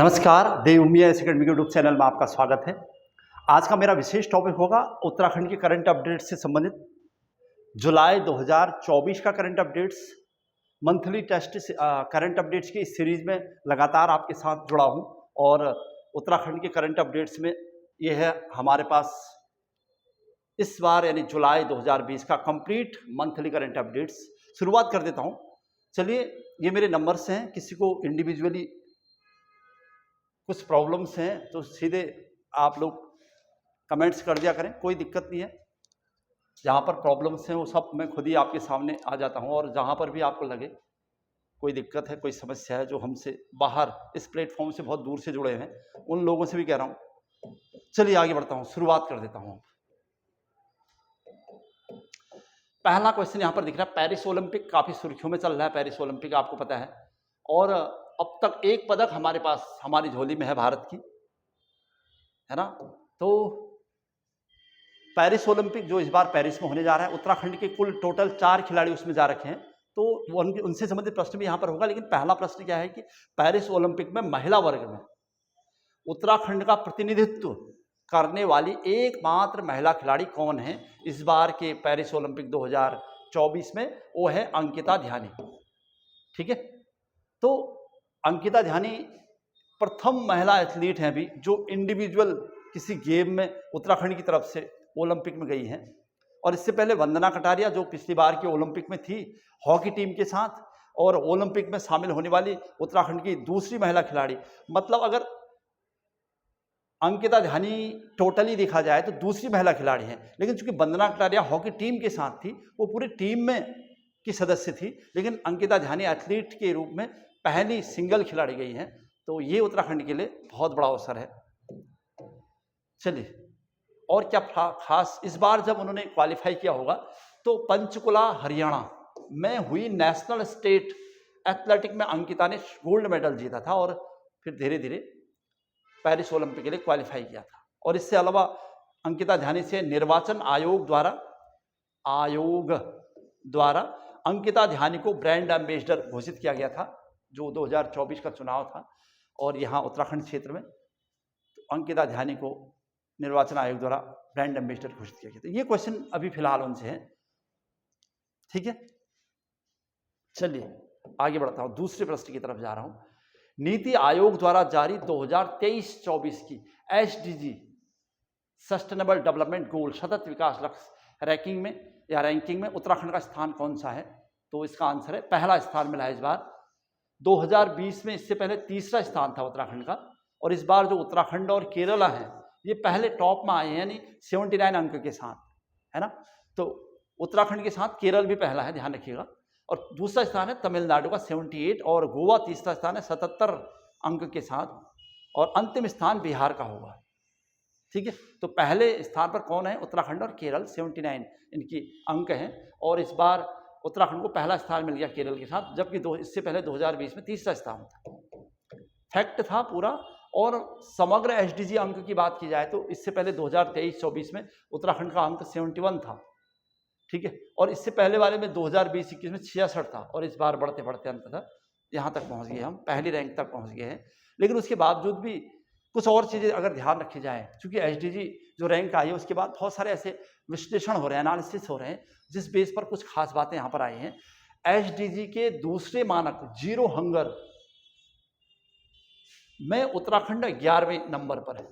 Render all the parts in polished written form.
नमस्कार, देवभूमि academy YouTube channel में आपका स्वागत है। आज का मेरा विशेष टॉपिक होगा उत्तराखंड के करंट अपडेट्स से संबंधित। जुलाई 2024 का current updates, monthly test current updates की इस सीरीज में लगातार आपके साथ जुड़ा हूं और उत्तराखंड के करंट अपडेट्स में ये है हमारे पास इस बार यानी जुलाई 2020 का कंप्लीट मंथली करंट अपडेट्स। शुरुआत कर देता हूं। चलिए, ये मेरे नंबर्स हैं। किसी को इंडिविजुअली कुछ प्रॉब्लम्स हैं तो सीधे आप लोग कमेंट्स कर दिया करें, कोई दिक्कत नहीं है। जहाँ पर प्रॉब्लम्स हैं वो सब मैं खुद ही आपके सामने आ जाता हूँ, और जहाँ पर भी आपको लगे कोई दिक्कत है, कोई समस्या है, जो हमसे बाहर इस प्लेटफॉर्म से बहुत दूर से जुड़े हैं, उन लोगों से भी कह रहा हूँ। चलिए आगे बढ़ता हूँ, शुरुआत कर देता हूँ। पहला क्वेश्चन यहाँ पर दिख रहा है, पेरिस ओलंपिक काफ़ी सुर्खियों में चल रहा है। पेरिस ओलंपिक आपको पता है, और अब तक एक पदक हमारे पास हमारी झोली में है भारत की, है ना। तो पेरिस ओलंपिक जो इस बार पेरिस में होने जा रहा है, उत्तराखंड के कुल टोटल 4 खिलाड़ी उसमें जा रखे हैं। तो उनसे संबंधित प्रश्न भी यहाँ पर होगा। लेकिन पहला प्रश्न क्या है कि पेरिस ओलंपिक में महिला वर्ग में उत्तराखंड का प्रतिनिधित्व करने वाली एकमात्र महिला खिलाड़ी कौन है इस बार के पेरिस ओलंपिक 2024 में? वो है अंकिता ध्यानी। ठीक है, तो अंकिता ध्यानी प्रथम महिला एथलीट हैं अभी जो इंडिविजुअल किसी गेम में उत्तराखंड की तरफ से ओलंपिक में गई हैं। और इससे पहले वंदना कटारिया, जो पिछली बार के ओलंपिक में थी हॉकी टीम के साथ, और ओलंपिक में शामिल होने वाली उत्तराखंड की दूसरी महिला खिलाड़ी। मतलब अगर अंकिता ध्यानी टोटली देखा जाए तो दूसरी महिला खिलाड़ी हैं, लेकिन चूंकि वंदना कटारिया हॉकी टीम के साथ थी, वो पूरी टीम में की सदस्य थी, लेकिन अंकिता ध्यानी एथलीट के रूप में पहली सिंगल खिलाड़ी गई हैं। तो ये उत्तराखंड के लिए बहुत बड़ा अवसर है। चलिए, और क्या खास इस बार जब उन्होंने क्वालिफाई किया होगा तो पंचकुला हरियाणा में हुई नेशनल स्टेट एथलेटिक में अंकिता ने गोल्ड मेडल जीता था, और फिर धीरे धीरे पेरिस ओलंपिक के लिए क्वालिफाई किया था। और इससे अलावा अंकिता ध्यानी से निर्वाचन आयोग द्वारा अंकिता ध्यानी को ब्रांड एम्बेसडर घोषित किया गया था, जो 2024 का चुनाव था। और यहाँ उत्तराखंड क्षेत्र में तो अंकिता ध्यानी को निर्वाचन आयोग द्वारा ब्रांड एम्बेसडर घोषित किया गया था। ये क्वेश्चन अभी फिलहाल उनसे है। ठीक है, चलिए आगे बढ़ता हूँ, दूसरे प्रश्न की तरफ जा रहा हूँ। नीति आयोग द्वारा जारी 2023-24 की SDG सस्टेनेबल डेवलपमेंट गोल सतत विकास लक्ष्य रैंकिंग में उत्तराखंड का स्थान कौन सा है? तो इसका आंसर है पहला स्थान मिला है इस बार। 2020 में इससे पहले तीसरा स्थान था उत्तराखंड का, और इस बार जो उत्तराखंड और केरला है ये पहले टॉप में आए हैं, यानी 79 अंक के साथ, है ना। तो उत्तराखंड के साथ केरल भी पहला है, ध्यान रखिएगा। और दूसरा स्थान है तमिलनाडु का 78, और गोवा तीसरा स्थान है 77 अंक के साथ, और अंतिम स्थान बिहार का होगा। ठीक है, तो पहले स्थान पर कौन है? उत्तराखंड और केरल, 79 इनकी अंक हैं। और इस बार उत्तराखंड को पहला स्थान मिल गया केरल के साथ, जबकि इससे पहले 2020 में तीसरा स्थान था। फैक्ट था पूरा। और समग्र SDG अंक की बात की जाए तो इससे पहले 2023-24 में उत्तराखंड का अंक 71 था। ठीक है, और इससे पहले वाले में 2020-21 में 66 था, और इस बार बढ़ते बढ़ते अंततः यहाँ तक पहुँच गए, हम पहली रैंक तक पहुँच गए हैं। लेकिन उसके बावजूद भी कुछ और चीज़ें अगर ध्यान रखी जाए, क्योंकि SDG जो रैंक आई है उसके बाद बहुत सारे ऐसे विश्लेषण हो रहे हैं, एनालिसिस हो रहे हैं, जिस बेस पर कुछ खास बातें यहाँ पर आई हैं। SDG के दूसरे मानक जीरो हंगर में उत्तराखंड 11वें नंबर पर है।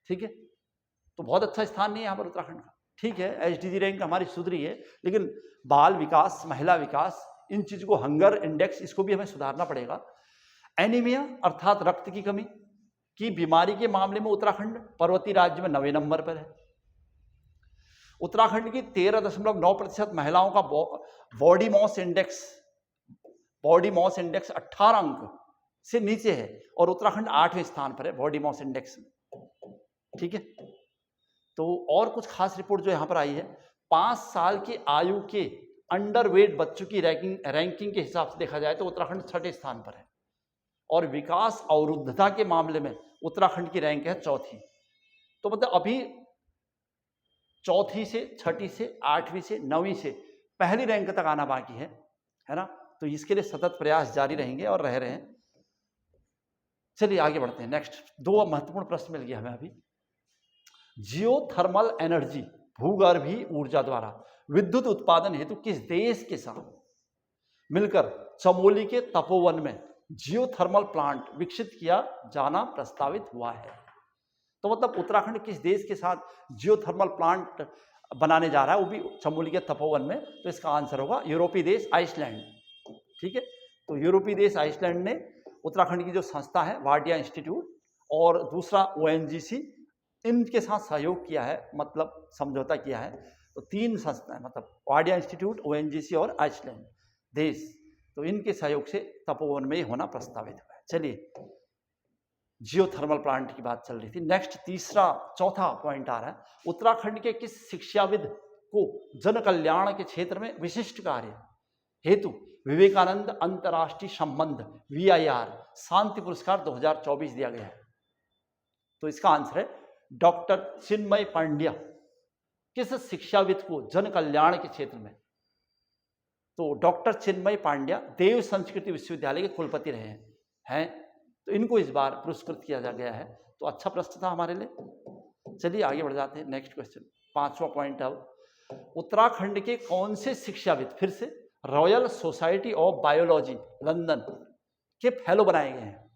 ठीक है, तो बहुत अच्छा स्थान नहीं है यहाँ पर उत्तराखंड का। ठीक है, SDG रैंक हमारी सुधरी है, लेकिन बाल विकास, महिला विकास, इन चीज़ों को, हंगर इंडेक्स, इसको भी हमें सुधारना पड़ेगा। एनीमिया अर्थात रक्त की कमी की बीमारी के मामले में उत्तराखंड पर्वतीय राज्य में 9वें नंबर पर है। उत्तराखंड की 13.9% महिलाओं का बॉडी मॉस इंडेक्स 18 अंक से नीचे है, और उत्तराखंड 8वें स्थान पर है बॉडी मॉस इंडेक्स में। ठीक है, तो और कुछ खास रिपोर्ट जो यहाँ पर आई है, 5 साल की आयु के अंडरवेट बच्चों की रैंकिंग के हिसाब से देखा जाए तो उत्तराखंड 6ठे स्थान पर है, और विकास अवरुद्धता के मामले में उत्तराखंड की रैंक है 4थी। तो मतलब अभी 4थी से 6ठी से 8वीं से 9वीं से पहली रैंक तक आना बाकी है ना। तो इसके लिए सतत प्रयास जारी रहेंगे और रह रहे हैं। चलिए आगे बढ़ते हैं। नेक्स्ट 2 महत्वपूर्ण प्रश्न मिल गया हमें अभी। जियोथर्मल एनर्जी भूगर्भीय ऊर्जा द्वारा विद्युत उत्पादन हेतु किस देश के साथ मिलकर चमोली के तपोवन में जियोथर्मल प्लांट विकसित किया जाना प्रस्तावित हुआ है? तो मतलब उत्तराखंड किस देश के साथ जियोथर्मल प्लांट बनाने जा रहा है, वो भी चमोली के तपोवन में? तो इसका आंसर होगा यूरोपीय देश आइसलैंड। ठीक है, तो यूरोपीय देश आइसलैंड ने उत्तराखंड की जो संस्था है वाडिया इंस्टीट्यूट और दूसरा ONGC, इनके साथ सहयोग किया है, मतलब समझौता किया है। तो 3 संस्थाएं, मतलब वाडिया इंस्टीट्यूट, ONGC और आइसलैंड देश, तो इनके सहयोग से तपोवन में होना प्रस्तावित हुआ है। चलिए, जियोथर्मल प्लांट की बात चल रही थी। नेक्स्ट चौथा पॉइंट आ रहा है, उत्तराखंड के किस शिक्षाविद को जन कल्याण के क्षेत्र में विशिष्ट कार्य हेतु विवेकानंद अंतर्राष्ट्रीय संबंध VIR शांति पुरस्कार 2024 दिया गया है? तो इसका आंसर है डॉक्टर चिन्मय पांड्या। किस शिक्षाविद को जन कल्याण के क्षेत्र में? तो डॉक्टर चिन्मय पांड्या देव संस्कृति विश्वविद्यालय के कुलपति रहे हैं, तो इनको इस बार पुरस्कृत किया जा गया है। तो अच्छा प्रश्न था हमारे लिए। चलिए आगे बढ़ जाते हैं। नेक्स्ट क्वेश्चन, 5वां पॉइंट। अब उत्तराखंड के कौन से शिक्षाविद फिर से Royal Society of Biology London के फेलो बनाए गए हैं?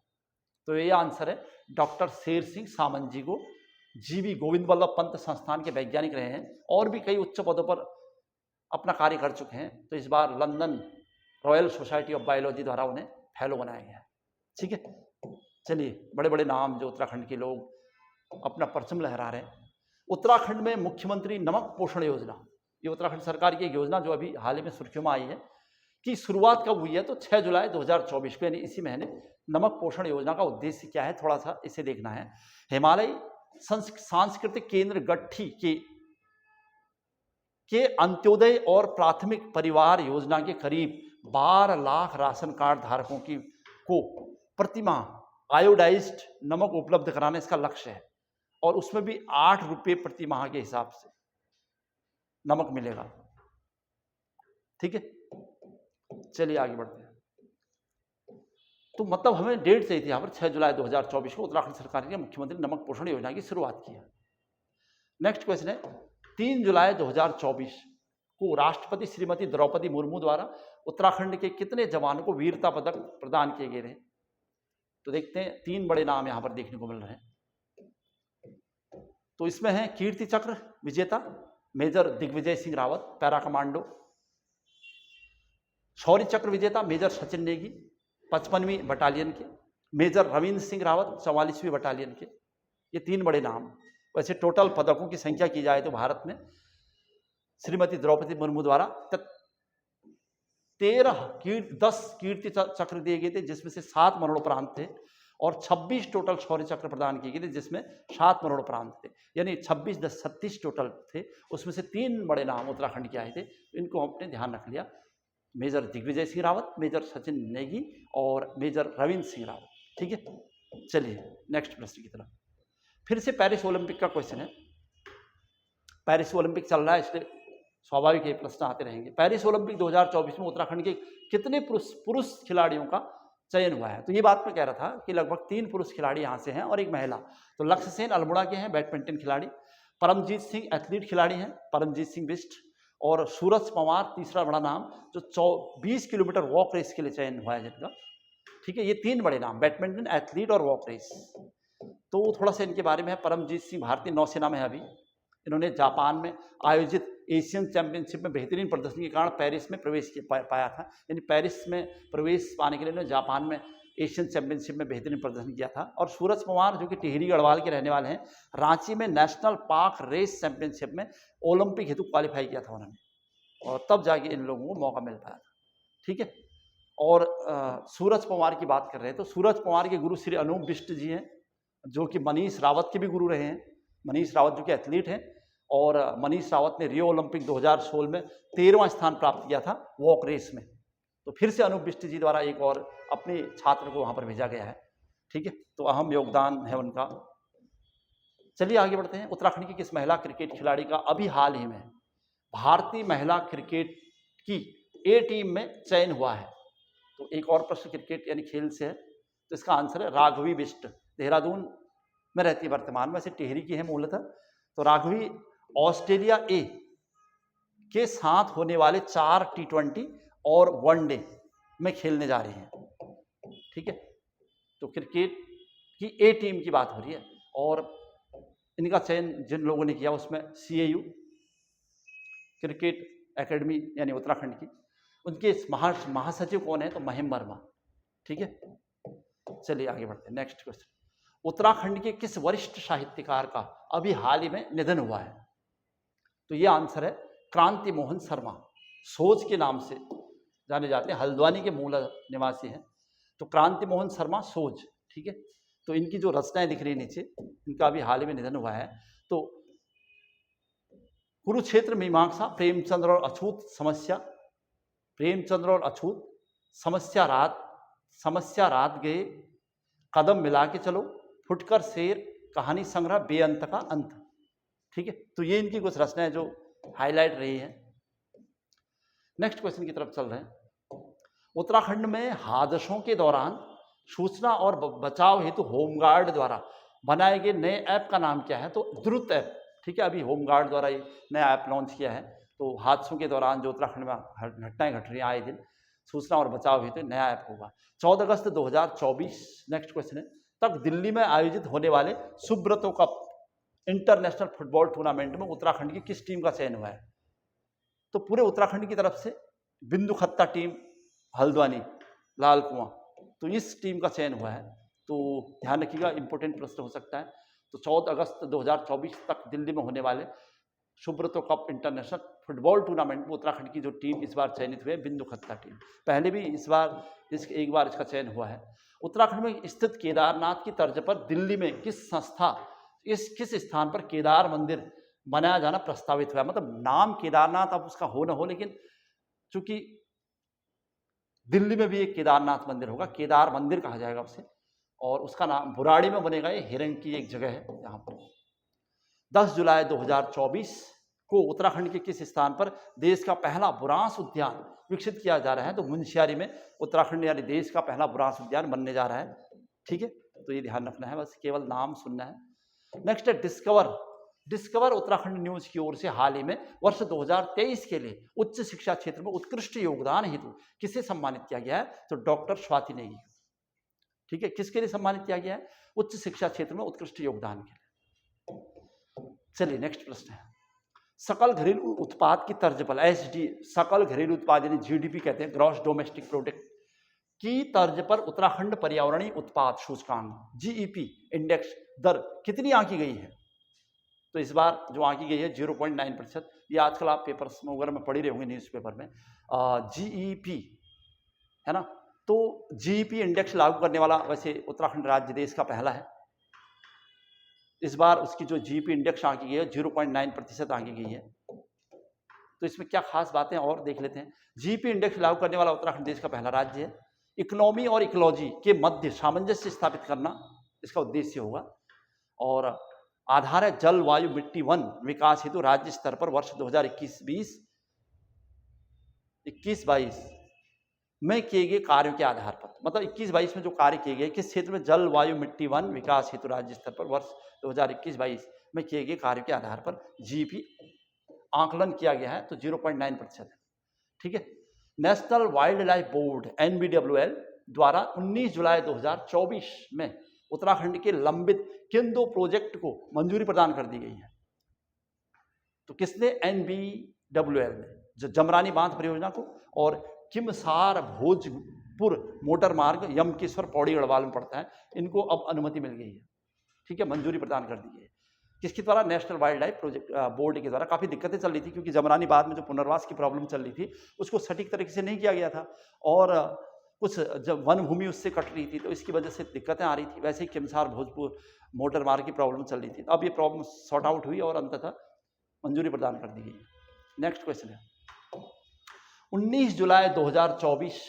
तो ये आंसर है डॉक्टर शेर सिंह सामंत जी को। GV गोविंद वल्लभ पंत संस्थान के वैज्ञानिक रहे हैं और भी कई उच्च पदों पर अपना कार्य कर चुके हैं। तो इस बार London Royal Society of Biology द्वारा उन्हें फेलो बनाया गया है। ठीक है, चलिए, बड़े बड़े नाम जो उत्तराखंड के लोग अपना परचम लहरा रहे हैं। उत्तराखंड में मुख्यमंत्री नमक पोषण योजना, ये उत्तराखंड सरकार की एक योजना जो अभी हाल ही में सुर्खियों में आई है, कि शुरुआत कब हुई है? तो 6 जुलाई 2024 को, यानी इसी महीने। नमक पोषण योजना का उद्देश्य क्या है, थोड़ा सा इसे देखना है। हिमालय सांस्कृतिक केंद्र गट्ठी के अंत्योदय और प्राथमिक परिवार योजना के करीब 12 लाख राशन कार्ड धारकों को प्रतिमाह आयोडाइज्ड नमक उपलब्ध कराने इसका लक्ष्य है, और उसमें भी 8 रुपये प्रति माह के हिसाब से नमक मिलेगा। ठीक है, चलिए आगे बढ़ते हैं। तो मतलब हमें डेट चाहिए थी यहाँ पर 6 जुलाई 2024 को उत्तराखंड सरकार ने मुख्यमंत्री नमक पोषण योजना की शुरुआत की है। नेक्स्ट क्वेश्चन है, 3 जुलाई 2024 को राष्ट्रपति श्रीमती द्रौपदी मुर्मू द्वारा उत्तराखंड के कितने जवानों को वीरता पदक प्रदान किए गए थे? तो देखते हैं, 3 बड़े नाम यहाँ पर देखने को मिल रहे हैं। तो इसमें है कीर्ति चक्र विजेता major Digvijay Singh Rawat para commando, Shaurya Chakra विजेता मेजर सचिन नेगी 55वीं बटालियन के, मेजर रविंद्र सिंह रावत 44वीं बटालियन के। ये 3 बड़े नाम। वैसे टोटल पदकों की संख्या की जाए तो भारत में श्रीमती द्रौपदी मुर्मू द्वारा 10 कीर्ति चक्र दिए गए थे, जिसमें से 7 मरणोपरांत थे, और 26 टोटल शौर्य चक्र प्रदान किए गए थे, जिसमें 7 मरणोपरांत थे। यानी 26 10 36 टोटल थे, उसमें से 3 बड़े नाम उत्तराखंड के आए थे। इनको हमने ध्यान रख लिया, मेजर दिग्विजय सिंह रावत, मेजर सचिन नेगी और मेजर रविंद्र सिंह रावत। ठीक है, चलिए नेक्स्ट प्रश्न की तरफ। फिर से पेरिस ओलंपिक का क्वेश्चन है। पेरिस ओलंपिक चल रहा है, इसलिए स्वाभाविक ये प्रश्न आते रहेंगे। पेरिस ओलंपिक 2024 में उत्तराखंड के कितने पुरुष खिलाड़ियों का चयन हुआ है? तो ये बात मैं कह रहा था कि लगभग 3 पुरुष खिलाड़ी यहाँ से हैं और एक महिला। तो लक्ष्य सेन अल्मोड़ा के हैं, बैडमिंटन खिलाड़ी। परमजीत सिंह एथलीट खिलाड़ी हैं, परमजीत सिंह बिस्ट। और सूरज पवार तीसरा बड़ा नाम, जो 20 किलोमीटर वॉक रेस के लिए चयन हुआ है जिनका। ठीक है, ये 3 बड़े नाम, बैडमिंटन, एथलीट और वॉक रेस। तो थोड़ा सा इनके बारे में है। परमजीत सिंह भारतीय नौसेना में है अभी। इन्होंने जापान में आयोजित एशियन चैंपियनशिप में बेहतरीन प्रदर्शन के कारण पेरिस में प्रवेश पाया था। यानी पेरिस में प्रवेश पाने के लिए इन्होंने जापान में एशियन चैंपियनशिप में बेहतरीन प्रदर्शन किया था। और सूरज पवार जो कि टिहरी गढ़वाल के रहने वाले हैं, रांची में नेशनल पार्क रेस चैंपियनशिप में ओलंपिक हेतु क्वालिफाई किया था उन्होंने, और तब जाके इन लोगों को मौका मिल पाया था। ठीक है, और सूरज पवार की बात कर रहे हैं तो सूरज पवार के गुरु श्री अनूप बिष्ट जी हैं, जो कि मनीष रावत के भी गुरु रहे हैं। मनीष रावत जो कि एथलीट हैं, और मनीष रावत ने रियो ओलंपिक 2016 में 13वां स्थान प्राप्त किया था वॉक रेस में। तो फिर से अनूप बिष्ट जी द्वारा एक और अपने छात्र को वहां पर भेजा गया है। ठीक है, तो अहम योगदान है उनका। चलिए आगे बढ़ते हैं। उत्तराखंड की किस महिला क्रिकेट खिलाड़ी का अभी हाल ही में भारतीय महिला क्रिकेट की A टीम में चयन हुआ है? तो एक और प्रश्न क्रिकेट यानी खेल से है। तो इसका आंसर है राघवी बिष्ट, देहरादून में रहती है वर्तमान में, वैसे टिहरी की है मूलतः। तो राघवी ऑस्ट्रेलिया ए के साथ होने वाले 4 T20 और वनडे में खेलने जा रही हैं, ठीक है। तो क्रिकेट की ए टीम की बात हो रही है, और इनका चयन जिन लोगों ने किया उसमें CAU क्रिकेट एकेडमी यानी उत्तराखंड की, उनके महासचिव कौन है, तो महिम वर्मा, ठीक है। चलिए आगे बढ़ते हैं। नेक्स्ट क्वेश्चन, उत्तराखंड के किस वरिष्ठ साहित्यकार का अभी हाल ही में निधन हुआ है? तो ये आंसर है क्रांति मोहन शर्मा, सोज के नाम से जाने जाते हैं, हल्द्वानी के मूल निवासी हैं। तो क्रांति मोहन शर्मा सोज, ठीक है। तो इनकी जो रचनाएं दिख रही है नीचे, इनका अभी हाल ही में निधन हुआ है। तो कुरुक्षेत्र मीमांसा, प्रेमचंद्र और अछूत समस्या, प्रेमचंद्र और अछूत, समस्या रात गए, कदम मिला के चलो, फुटकर शेर, कहानी संग्रह, बेअंत का अंत, ठीक है। तो ये इनकी कुछ रचनाएं जो हाईलाइट रही है। नेक्स्ट क्वेश्चन की तरफ चल रहे हैं। उत्तराखंड में हादसों के दौरान सूचना और बचाव हेतु होमगार्ड द्वारा बनाए गए नए ऐप का नाम क्या है? तो द्रुत ऐप, ठीक है। अभी होमगार्ड द्वारा ये नया ऐप लॉन्च किया है। तो हादसों के दौरान जो उत्तराखंड में घटनाएं घट रही हैं आए दिन, सूचना और बचाव हेतु नया ऐप होगा। 14 अगस्त 2024, नेक्स्ट क्वेश्चन है, तक दिल्ली में आयोजित होने वाले Subroto cup international football tournament में उत्तराखंड की किस टीम का चयन हुआ है? तो पूरे उत्तराखंड की तरफ से बिंदु खत्ता टीम, हल्द्वानी, लाल कुआं, तो इस टीम का चयन हुआ है। तो ध्यान रखिएगा, इंपॉर्टेंट प्रश्न हो सकता है। तो 14 अगस्त 2024 तक दिल्ली में होने वाले Subroto cup international football tournament में उत्तराखंड की जो टीम इस बार चयनित हुई है, बिंदु खत्ता टीम। पहले भी एक बार इसका चयन हुआ है। उत्तराखंड में स्थित केदारनाथ की तर्ज पर दिल्ली में किस स्थान पर केदार मंदिर बनाया जाना प्रस्तावित हुआ है? मतलब नाम केदारनाथ अब उसका हो न हो, लेकिन चूंकि दिल्ली में भी एक केदारनाथ मंदिर होगा, केदार मंदिर कहा जाएगा उसे, और उसका नाम बुराड़ी में बनेगा। ये हिरंग की एक जगह है यहाँ पर। 10 जुलाई 2024 को उत्तराखंड के किस स्थान पर देश का पहला बुरांश उद्यान विकसित किया जा रहा है? तो मुंशियारी में उत्तराखंड यानी देश का पहला बुरांश उद्यान बनने जा रहा है, ठीक है। तो ये ध्यान रखना है, बस केवल नाम सुनना है। नेक्स्ट है डिस्कवर उत्तराखंड न्यूज की ओर से हाल ही में वर्ष 2023 के लिए उच्च शिक्षा क्षेत्र में उत्कृष्ट योगदान हेतु किसे सम्मानित किया गया है? तो डॉक्टर स्वाति नेगी, ठीक है। किसके लिए सम्मानित किया गया है? उच्च शिक्षा क्षेत्र में उत्कृष्ट योगदान के लिए। चलिए नेक्स्ट प्रश्न है, सकल घरेलू उत्पाद की तर्ज पर SD, सकल घरेलू उत्पाद यानी GDP कहते हैं, ग्रॉस डोमेस्टिक प्रोडक्ट की तर्ज पर उत्तराखंड पर्यावरणीय उत्पाद सूचकांक GEP इंडेक्स दर कितनी आंकी गई है? तो इस बार जो आंकी गई है 0.9%। ये आजकल आप पेपर्स में वगैरह में पढ़ ही रहे होंगे, न्यूज़पेपर में GEP है ना। तो GEP इंडेक्स लागू करने वाला वैसे उत्तराखंड राज्य देश का पहला है। इस बार उसकी जो GEP इंडेक्स आंकी गई है 0.9% आंकी गई है। तो इसमें क्या खास बातें और देख लेते हैं। GEP इंडेक्स लागू करने वाला उत्तराखंड देश का पहला राज्य है। इकोनॉमी और इकोलॉजी के मध्य सामंजस्य स्थापित करना इसका उद्देश्य होगा, और आधार है जल वायु मिट्टी वन विकास हेतु राज्य स्तर पर वर्ष 2021-22 में किए गए कार्यों के आधार पर, मतलब 21-22 में जो कार्य किए गए किस क्षेत्र में, जल वायु मिट्टी वन विकास हेतु राज्य स्तर पर वर्ष 2021-22 में किए गए कार्यों के आधार पर GEP आंकलन किया गया है। तो 0.9% है, ठीक है। National wild life board NBWL द्वारा 19 जुलाई 2024 में उत्तराखंड के लंबित किन 2 प्रोजेक्ट को मंजूरी प्रदान कर दी गई है? तो किसने? NBWL ने, जो जमरानी बांध परियोजना को और किमसार भोजपुर मोटर मार्ग यमकेश्वर पौड़ी गढ़वाल में पड़ता है, इनको अब अनुमति मिल गई है, ठीक है, मंजूरी प्रदान कर दी गई है। किसके द्वारा? National wild life project board के द्वारा। काफ़ी दिक्कतें चल रही थी क्योंकि जमरानी बांध में जो पुनर्वास की प्रॉब्लम चल रही थी उसको सटीक तरीके से नहीं किया गया था, और कुछ जब वन भूमि उससे कट रही थी तो इसकी वजह से दिक्कतें आ रही थी। वैसे ही किमसार भोजपुर मोटर मार्ग की प्रॉब्लम चल रही थी। अब ये प्रॉब्लम सॉर्ट आउट हुई और अंततः मंजूरी प्रदान कर दी गई। नेक्स्ट क्वेश्चन है, 19 जुलाई 2024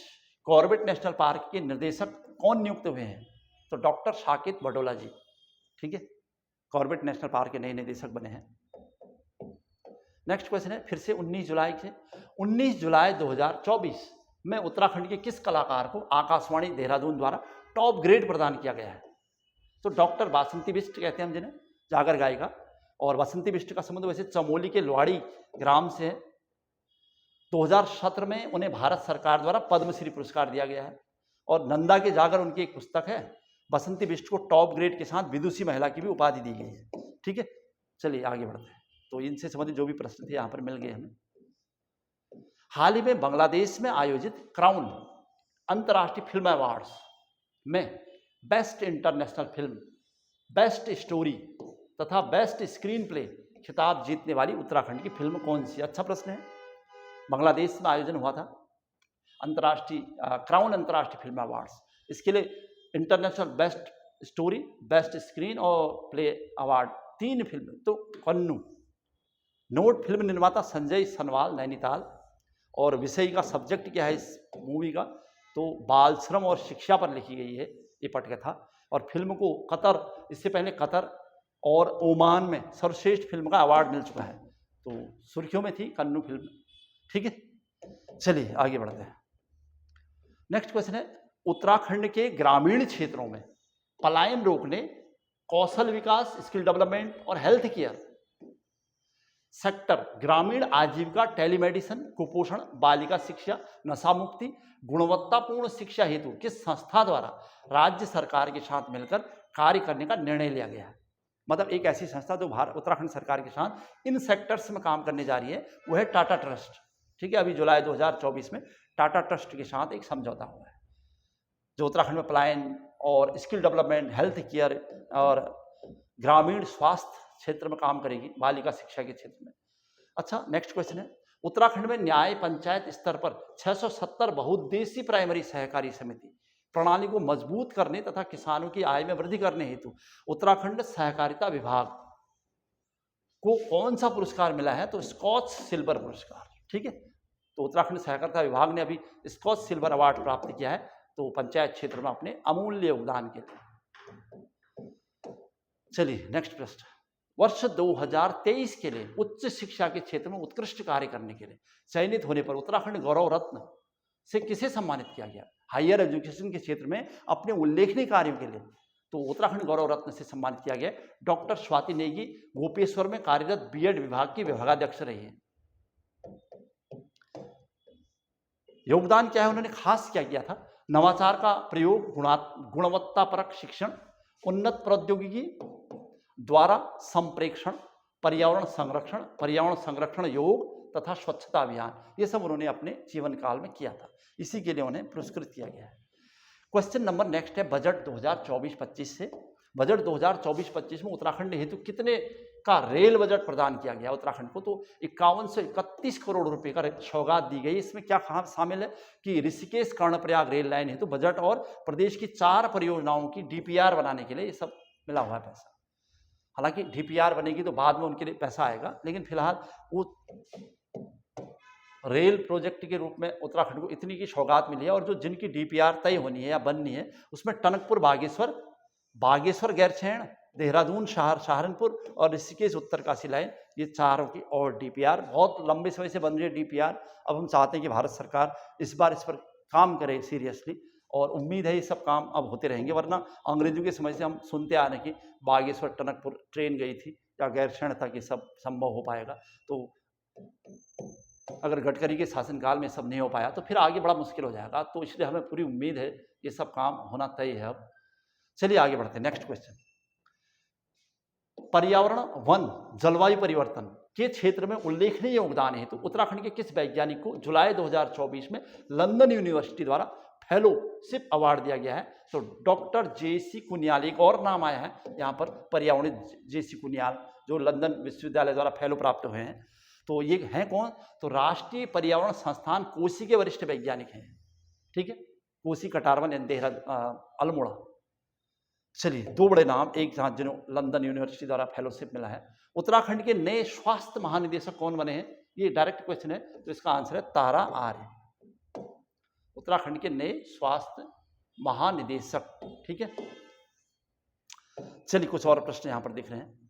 कॉर्बेट नेशनल पार्क के निर्देशक कौन नियुक्त हुए हैं? तो डॉक्टर साकेत बडोला जी, ठीक है, कॉर्बेट नेशनल पार्क के नए निदेशक बने हैं। नेक्स्ट क्वेश्चन है फिर से 19 जुलाई 2024 में उत्तराखंड के किस कलाकार को आकाशवाणी देहरादून द्वारा टॉप ग्रेड प्रदान किया गया है? तो डॉक्टर बासंती बिष्ट कहते हैं हम जिन्हें, जागर गायिका। और बसंती बिष्ट का संबंध वैसे चमोली के लुहाड़ी ग्राम से है। 2017 में उन्हें भारत सरकार द्वारा पद्मश्री पुरस्कार दिया गया है। और नंदा के जागर उनकी एक पुस्तक है। बसंती बिष्ट को टॉप ग्रेड के साथ विदुषी महिला की भी उपाधि दी गई है। ठीक है, चलिए आगे बढ़ते हैं। तो इनसे संबंधित जो भी प्रश्न थे यहाँ पर मिल गए हमें। हाल ही में बांग्लादेश में आयोजित क्राउन अंतर्राष्ट्रीय फिल्म अवार्ड्स में best international film, best story तथा बेस्ट स्क्रीन प्ले खिताब जीतने वाली उत्तराखंड की फिल्म कौन सी? अच्छा प्रश्न है। बांग्लादेश में आयोजन हुआ था अंतर्राष्ट्रीय क्राउन अंतर्राष्ट्रीय फिल्म अवार्ड्स। इसके लिए international best story, best screen और प्ले अवार्ड 3 फिल्म। तो कन्नू। नोट फिल्म निर्माता संजय सनवाल, नैनीताल। और विषय का सब्जेक्ट क्या है इस मूवी का? तो बाल श्रम और शिक्षा पर लिखी गई है ये पटकथा। और फिल्म को कतर, इससे पहले कतर और ओमान में सर्वश्रेष्ठ फिल्म का अवार्ड मिल चुका है। तो सुर्खियों में थी कन्नू फिल्म। ठीक है, चलिए आगे बढ़ते हैं। नेक्स्ट क्वेश्चन है, उत्तराखंड के ग्रामीण क्षेत्रों में पलायन रोकने, कौशल विकास, स्किल डेवलपमेंट और हेल्थ केयर सेक्टर, ग्रामीण आजीविका, टेलीमेडिसिन, कुपोषण, बालिका शिक्षा, नशा मुक्ति, गुणवत्तापूर्ण शिक्षा हेतु किस संस्था द्वारा राज्य सरकार के साथ मिलकर कार्य करने का निर्णय लिया गया है? मतलब एक ऐसी संस्था जो उत्तराखंड सरकार के साथ इन सेक्टर्स में काम करने जा रही है, वो है टाटा ट्रस्ट। ठीक है, अभी जुलाई 2024 में टाटा ट्रस्ट के साथ एक समझौता हुआ है जो उत्तराखंड में पलायन और स्किल डेवलपमेंट, हेल्थ केयर और ग्रामीण स्वास्थ्य क्षेत्र में काम करेगी, बालिका शिक्षा के क्षेत्र में। अच्छा, नेक्स्ट क्वेश्चन है, उत्तराखंड में न्याय पंचायत स्तर पर 670 बहुउद्देशीय प्राइमरी सहकारी समिति प्रणाली को मजबूत करने तथा किसानों की आय में वृद्धि करने हेतु उत्तराखंड सहकारिता विभाग को कौन सा पुरस्कार मिला है? तो स्कॉच सिल्वर पुरस्कार। ठीक है, तो उत्तराखंड सहकारिता विभाग ने अभी स्कॉच सिल्वर अवार्ड प्राप्त किया है, तो पंचायत क्षेत्र में अपने अमूल्य योगदान के लिए। चलिए नेक्स्ट प्रश्न, वर्ष 2023 के लिए उच्च शिक्षा के क्षेत्र में उत्कृष्ट कार्य करने के लिए चयनित होने पर उत्तराखंड गौरव रत्न से किसे सम्मानित किया गया? हायर एजुकेशन के क्षेत्र में अपने उल्लेखनीय कार्यों के लिए तो उत्तराखंड गौरव रत्न से सम्मानित किया गया डॉक्टर स्वाति नेगी, गोपेश्वर में कार्यरत बीएड विभाग की विभागाध्यक्ष रही है। योगदान क्या है, उन्होंने खास क्या किया था? नवाचार का प्रयोग, गुणवत्तापरक शिक्षण, उन्नत प्रौद्योगिकी द्वारा संप्रेषण, पर्यावरण संरक्षण योग तथा स्वच्छता अभियान, ये सब उन्होंने अपने जीवन काल में किया था, इसी के लिए उन्हें पुरस्कृत किया गया है। क्वेश्चन नंबर नेक्स्ट है बजट 2024-25 से। बजट 2024-25 में उत्तराखंड हेतु कितने का रेल बजट प्रदान किया गया उत्तराखंड को? तो 51 से 31 करोड़ रुपए का सौगात दी गई। इसमें क्या शामिल है कि ऋषिकेश कर्णप्रयाग रेल लाइन हेतु बजट और प्रदेश की 4 परियोजनाओं की डीपीआर बनाने के लिए ये सब मिला हुआ है पैसा। हालांकि डीपीआर बनेगी तो बाद में उनके लिए पैसा आएगा, लेकिन फिलहाल वो रेल प्रोजेक्ट के रूप में उत्तराखंड को इतनी की सौगात मिली है। और जो जिनकी डीपीआर तय होनी है या बननी है उसमें टनकपुर बागेश्वर गैरसैंण, देहरादून सहारनपुर और ऋषिकेश उत्तरकाशी लाइन, ये चारों की और डीपीआर बहुत लंबे समय से बन रही है डीपीआर। अब हम चाहते हैं कि भारत सरकार इस बार इस पर काम करे सीरियसली, और उम्मीद है ये सब काम अब होते रहेंगे, वरना अंग्रेजों के समय से हम सुनते आ रहे हैं कि बागेश्वर टनकपुर ट्रेन गई थी या गैरसैंण तक ये सब संभव हो पाएगा। तो अगर गडकरी के शासनकाल में सब नहीं हो पाया तो फिर आगे बड़ा मुश्किल हो जाएगा। तो इसलिए हमें पूरी उम्मीद है ये सब काम होना तय है अब। चलिए आगे बढ़ते हैं। नेक्स्ट क्वेश्चन, पर्यावरण, वन, जलवायु परिवर्तन के क्षेत्र में उल्लेखनीय योगदान है तो उत्तराखंड के किस वैज्ञानिक को जुलाई 2024 में लंदन यूनिवर्सिटी द्वारा फेलोशिप अवार्ड दिया गया है? तो डॉक्टर जेसी कुनियाल, एक और नाम आया है यहाँ पर, पर्यावरण जेसी कुनियाल, जो लंदन विश्वविद्यालय द्वारा फेलो प्राप्त हुए हैं। तो ये हैं कौन? तो राष्ट्रीय पर्यावरण संस्थान कोसी के वरिष्ठ वैज्ञानिक हैं। ठीक है, कोसी, कटारवन एंड अल्मोड़ा। चलिए, 2 बड़े नाम, एक जहां जिन्हों लंदन यूनिवर्सिटी द्वारा फेलोशिप मिला है। उत्तराखंड के नए स्वास्थ्य महानिदेशक कौन बने हैं? ये डायरेक्ट क्वेश्चन है, तो इसका आंसर है तारा आर्य, उत्तराखंड के नए स्वास्थ्य महानिदेशक। ठीक है, चलिए कुछ और प्रश्न यहां पर दिख रहे हैं।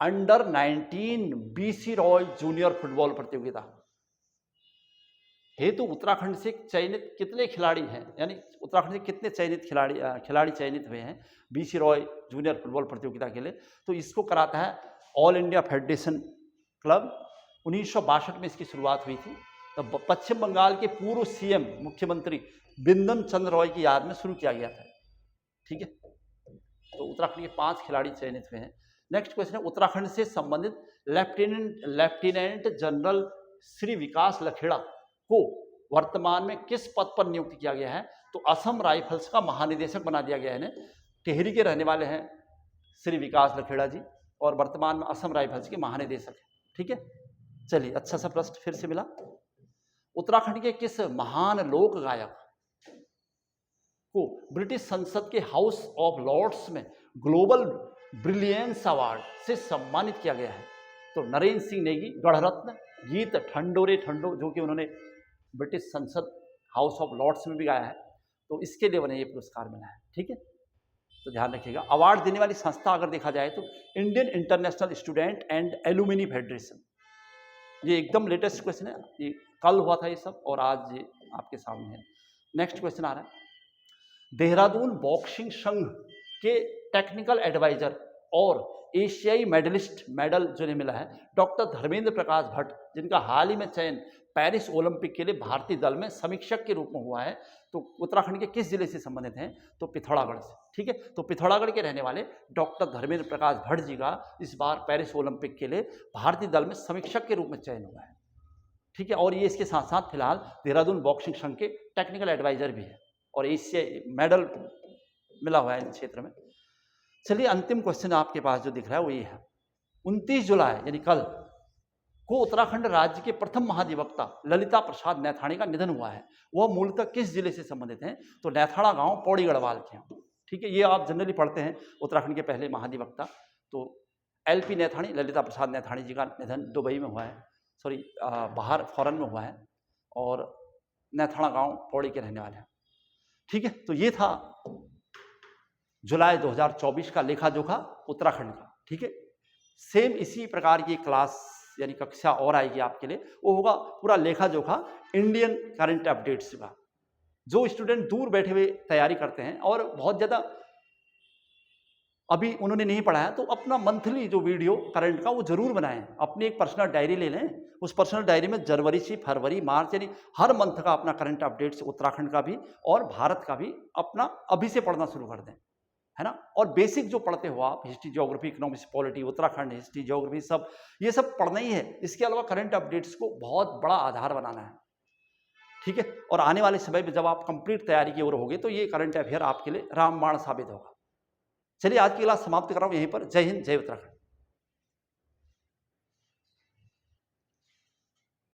Under 19 BC Roy junior football प्रतियोगिता हेतु उत्तराखंड से चयनित कितने खिलाड़ी हैं, यानी उत्तराखंड से कितने चयनित खिलाड़ी चयनित हुए हैं बीसी रॉय जूनियर फुटबॉल प्रतियोगिता के लिए, तो इसको कराता है ऑल इंडिया फेडरेशन क्लब। 1962 में इसकी शुरुआत हुई थी। तो पश्चिम बंगाल के पूर्व सीएम मुख्यमंत्री बिंदन चंद्र रॉय की याद में शुरू किया गया था। ठीक है, तो उत्तराखंड के 5 खिलाड़ी चयनित हुए हैं। नेक्स्ट क्वेश्चन है, उत्तराखंड से संबंधित लेफ्टिनेंट जनरल श्री विकास लखेड़ा को वर्तमान में किस पद पर नियुक्त किया गया है? तो असम राइफल्स का महानिदेशक बना दिया गया है इन्हें। टिहरी के रहने वाले हैं श्री विकास लखेड़ा जी, और वर्तमान में असम राइफल्स के महानिदेशक हैं। ठीक है, चलिए, अच्छा सा प्रश्न फिर से मिला। उत्तराखंड के किस महान लोक गायक को ब्रिटिश संसद के हाउस ऑफ लॉर्ड्स में ग्लोबल ब्रिलियंस अवार्ड से सम्मानित किया गया है? तो नरेंद्र सिंह नेगी, गढ़रत्न गीत ठंडो रे ठंडो, जो कि उन्होंने ब्रिटिश संसद हाउस ऑफ लॉर्ड्स में भी गाया है, तो इसके लिए उन्हें ये पुरस्कार मिला है। ठीक है, तो ध्यान रखिएगा। अवार्ड देने वाली संस्था अगर देखा जाए तो Indian international student and alumni federation. ये एकदम लेटेस्ट क्वेश्चन है, ये कल हुआ था ये सब, और आज ये आपके सामने है। नेक्स्ट क्वेश्चन आ रहा है, देहरादून बॉक्सिंग संघ के टेक्निकल एडवाइजर और एशियाई मेडलिस्ट मेडल जो ने मिला है डॉक्टर धर्मेंद्र प्रकाश भट्ट, जिनका हाल ही में चयन पेरिस ओलंपिक के लिए भारतीय दल में समीक्षक के रूप में हुआ है, तो उत्तराखंड के किस जिले से संबंधित हैं? तो पिथौरागढ़ से। ठीक है, तो पिथौरागढ़ के रहने वाले डॉक्टर धर्मेंद्र प्रकाश भट्ट जी का इस बार पेरिस ओलंपिक के लिए भारतीय दल में समीक्षक के रूप में चयन हुआ है। ठीक है, और ये इसके साथ साथ फिलहाल देहरादून बॉक्सिंग संघ के टेक्निकल एडवाइजर भी है, और एशियाई मेडल मिला हुआ है इस क्षेत्र में। चलिए, अंतिम क्वेश्चन आपके पास जो दिख रहा है वो ये है, 29 जुलाई यानी कल को उत्तराखंड राज्य के प्रथम महाधिवक्ता ललिता प्रसाद नैथाणी का निधन हुआ है। वह मूलतः किस जिले से संबंधित हैं? तो नैथाड़ा गांव पौड़ी गढ़वाल के हैं। ठीक है, ये आप जनरली पढ़ते हैं, उत्तराखंड के पहले महाधिवक्ता। तो एलपी नैथाणी, ललिता प्रसाद नैथाणी जी का निधन दुबई में हुआ है, सॉरी बाहर फॉरेन में हुआ है, और नैथाड़ा गांव पौड़ी के रहने वाले हैं। ठीक है, तो ये था जुलाई 2024 का लेखा जोखा उत्तराखंड का। ठीक है, सेम इसी प्रकार की क्लास यानी कक्षा और आएगी आपके लिए, वो होगा पूरा लेखा जोखा इंडियन करंट अपडेट्स का। जो स्टूडेंट दूर बैठे हुए तैयारी करते हैं और बहुत ज़्यादा अभी उन्होंने नहीं पढ़ा है, तो अपना मंथली जो वीडियो करंट का वो जरूर बनाएं। अपनी एक पर्सनल डायरी ले लें, उस पर्सनल डायरी में जनवरी से फरवरी मार्च यानी हर मंथ का अपना करंट अपडेट्स उत्तराखंड का भी और भारत का भी अपना अभी से पढ़ना शुरू कर दें, है ना। और बेसिक जो पढ़ते हो आप, history geography economics polity Uttarakhand history geography सब ये सब पढ़ना ही है। इसके अलावा करंट अपडेट्स को बहुत बड़ा आधार बनाना है। ठीक है, और आने वाले समय में जब आप कंप्लीट तैयारी की ओर होगे तो ये करंट अफेयर आपके लिए रामबाण साबित होगा। चलिए, आज की क्लास समाप्त कर रहा हूँ यहीं पर। जय हिंद, जय उत्तराखंड।